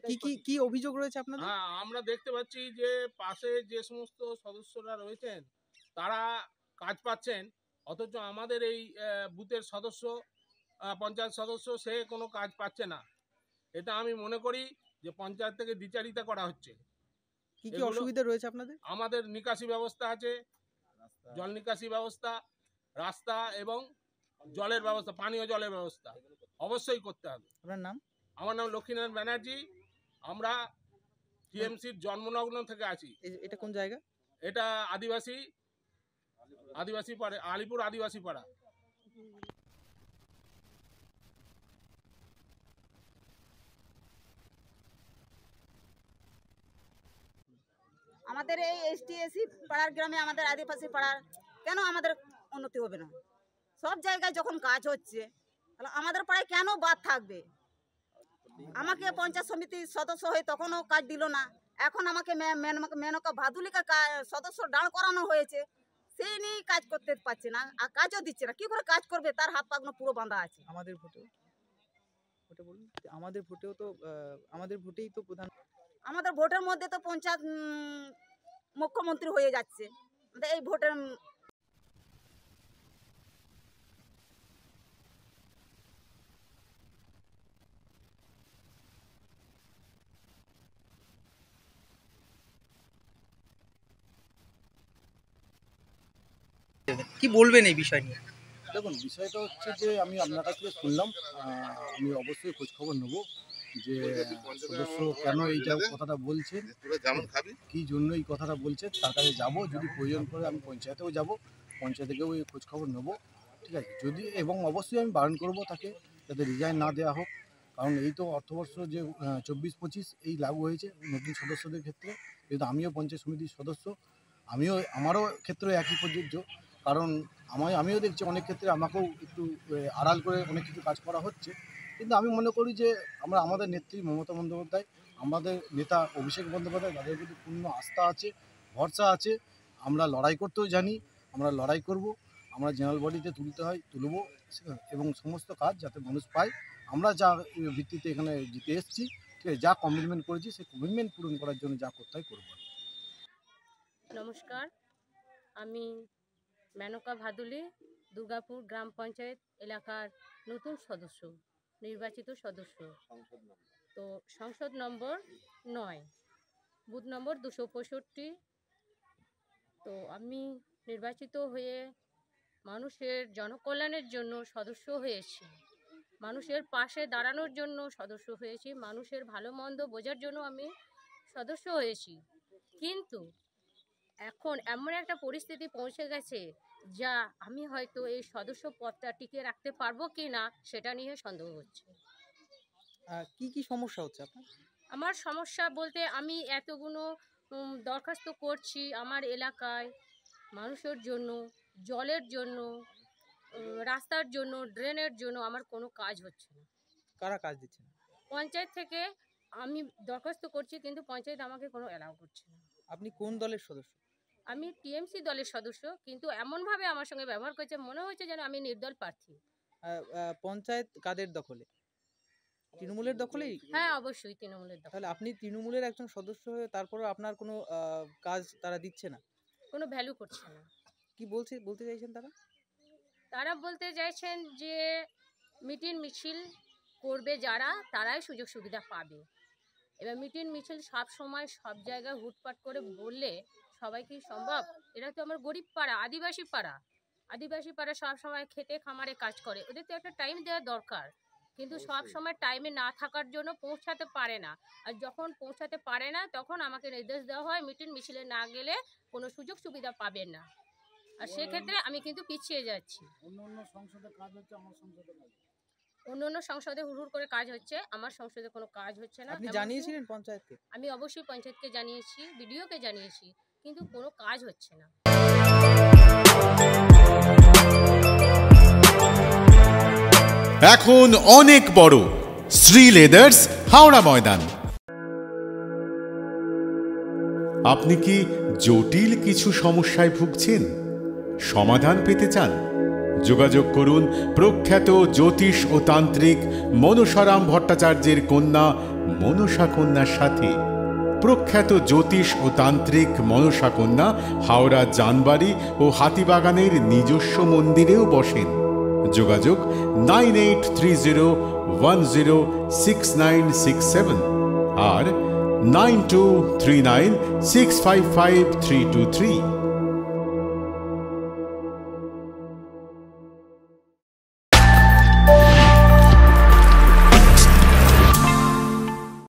কি কি কি অভিযোগ রয়েছে আপনাদের? হ্যাঁ, আমরা দেখতে পাচ্ছি যে পাশে যে সমস্ত সদস্যরা রয়েছেন তারা কাজ পাচ্ছেন, অথচ আমাদের এই বুথের সদস্য, পঞ্চায়েত সদস্য, সে কোনো কাজ পাচ্ছে না। এটা আমি মনে করি যে পঞ্চায়েত থেকে দ্বিচারিতা করা হচ্ছে। কি কি অসুবিধা রয়েছে আপনাদের? আমাদের নিকাশি ব্যবস্থা আছে, জল নিকাশি ব্যবস্থা, রাস্তা এবং জলের ব্যবস্থা, পানীয় জলের ব্যবস্থা অবশ্যই করতে হবে। আপনার নাম? আমার নাম লক্ষ্মীনারায়ণ ব্যানার্জি। আমরা টিএমসির জন্মলগ্ন থেকে আছি। এটা কোন জায়গা? এটা আদিবাসী পাড়া, আলিপুর আদিবাসী পাড়া। আমাদের এই এসটি পাড়ার গ্রামে, আমাদের আদিবাসী পাড়ার কেন আমাদের উন্নতি হবে না? সব জায়গায় যখন কাজ হচ্ছে, তাহলে আমাদের পাড়ায় কেন বাদ থাকবে? আমাকে পঞ্চায়েত সমিতির সদস্য হয়ে তখনও কাজ দিল না, এখন আমাকে মেনকা ভাদুলিকে সদস্য দাঁড় করানো হয়েছে, সেই নিয়েই কাজ করতে পারছে না, আর কাজও দিচ্ছে না। কি করে কাজ করবে? তার হাত পাগুলো পুরো বাঁধা আছে। আমাদের ভোটে বলুন, আমাদের ভোটেও তো আমাদের ভোটেই তো প্রধান, আমাদের ভোটের মধ্যে তো পঞ্চায়েত মুখ্যমন্ত্রী হয়ে যাচ্ছে। এই ভোটের কি বলবেন এই বিষয় নিয়ে? দেখুন, বিষয়টা হচ্ছে যে আমি আপনার কাছ থেকে শুনলাম, আমি অবশ্যই খোঁজখবর নেব যে সদস্য কেন এই কথাটা বলছেন, কী জন্য এই কথাটা বলছেন, তার কাছে যাবো। যদি প্রয়োজন পড়ে আমি পঞ্চায়েতেও যাব, পঞ্চায়েতে গিয়েও এই খোঁজখবর নেব, ঠিক আছে? যদি, এবং অবশ্যই আমি বারণ করব তাকে যাতে রিজাইন না দেওয়া হোক, কারণ এই তো অর্থবর্ষ যে 24-25 এই লাগু হয়েছে নতুন সদস্যদের ক্ষেত্রে। যেহেতু আমিও পঞ্চায়েত সমিতির সদস্য, আমারও ক্ষেত্রে একই প্রযোজ্য, কারণ আমিও দেখছি অনেক ক্ষেত্রে আমাকেও একটু আড়াল করে অনেক কিছু কাজ করা হচ্ছে। কিন্তু আমি মনে করি যে আমাদের নেত্রী মমতা বন্দ্যোপাধ্যায়, আমাদের নেতা অভিষেক বন্দ্যোপাধ্যায়, তাদের প্রতি পূর্ণ আস্থা আছে, ভরসা আছে। আমরা লড়াই করতেও জানি, আমরা লড়াই করব, আমরা জেনারেল বডিতে তুলব, এবং সমস্ত কাজ যাতে মানুষ পায়। আমরা যা ভিত্তিতে এখানে জিতে এসেছি, ঠিক আছে, যা কমিটমেন্ট করেছি সেই কমিটমেন্ট পূরণ করার জন্য যা করতে হয় করব। নমস্কার, আমি মেনকা ভাদুলি, দুর্গাপুর গ্রাম পঞ্চায়েত এলাকার নতুন সদস্য, নির্বাচিত সদস্য। তো সংসদ নম্বর 9, বুথ নম্বর 265। তো আমি নির্বাচিত হয়ে মানুষের জনকল্যাণের জন্য সদস্য হয়েছি, মানুষের পাশে দাঁড়ানোর জন্য সদস্য হয়েছি, মানুষের ভালো মন্দ বোঝার জন্য আমি সদস্য হয়েছি। কিন্তু এখন এমন একটা পরিস্থিতি পৌঁছে গেছে যা আমি হয়তো এই সদস্য পদটা টিকে রাখতে পারবো কি না সেটা নিয়ে সন্দেহ হচ্ছে। কি কি সমস্যা হচ্ছে আপনার? আমার সমস্যা বলতে, আমি এতগুলো দরখাস্ত করছি আমার এলাকায় মানুষের জন্য, জলের জন্য, রাস্তার জন্য, ড্রেনের জন্য, আমার কোনো কাজ হচ্ছে না। কারা কাজ দিচ্ছে না? পঞ্চায়েত থেকে আমি দরখাস্ত করছি, কিন্তু পঞ্চায়েত আমাকে কোনো অ্যালাউ করছে না। আপনি কোন দলের সদস্য? আমি টিএমসি দলের সদস্য, কিন্তু এমনভাবে আমার সঙ্গে ব্যবহার করছে, মনে হচ্ছে যেন আমি নির্দল প্রার্থী। পঞ্চায়েত কাদের দখলে? তৃণমূলের দখলেই? হ্যাঁ, অবশ্যই তৃণমূলের দখলে। তাহলে আপনি তৃণমূলের একজন সদস্য হয়ে তারপরেও আপনার কোনো কাজ তারা দিচ্ছে না, কোনো ভ্যালু করছে না। কি বলতে চাইছেন তারা? তারা বলতে চাইছেন যে মিটিং মিছিল করবে যারা, তারাই সুযোগ সুবিধা পাবে। এবার মিটিং মিছিল সব সময় সব জায়গায় হুটপাট করে বললে সবাই কি সম্ভব? এটা তো আমার গরিব পাড়া, আদিবাসী পাড়া সব সময় খেতে খামারে কাজ করে, ওদের তো একটা টাইম দেওয়া দরকার, কিন্তু সব সময় টাইমে না থাকার জন্য পৌঁছাতে পারে না। আর যখন পৌঁছাতে পারে না, তখন আমাকে নির্দেশ দেওয়া হয় মিটিং মিছিলে না গেলে কোনো সুযোগ সুবিধা পাবেন না। আর সেক্ষেত্রে আমি কিন্তু পিছিয়ে যাচ্ছি। অন্য সংসদে কাজ হচ্ছে, আমার সংসদে কাজ হচ্ছে। অন্য সংসদে হুড় করে কাজ হচ্ছে, আমার সংসদে কোনো কাজ হচ্ছে না। আপনি জানিয়েছিলেন পঞ্চায়েতকে? আমি অবশ্যই পঞ্চায়েতকে জানিয়েছি, বিডিওকে জানিয়েছি, কিন্তু কোনো কাজ হচ্ছে না। এখন অনেক বড় শ্রী লেদার্স হাওড়া ময়দান। আপনি কি জটিল কিছু সমস্যায় ভুগছেন, সমাধান পেতে চান? যোগাযোগ করুন প্রখ্যাত জ্যোতিষ ও তান্ত্রিক মনসারাম ভট্টাচার্যের কন্যা মনসা কন্যার সাথে। প্রখ্যাত জ্যোতিষ ও তান্ত্রিক মনসা কন্যা হাওড়া জানবাড়ি ও হাতিবাগানের নিজস্ব মন্দিরেও বসেন। যোগাযোগ 9830106967 আর 9239655323।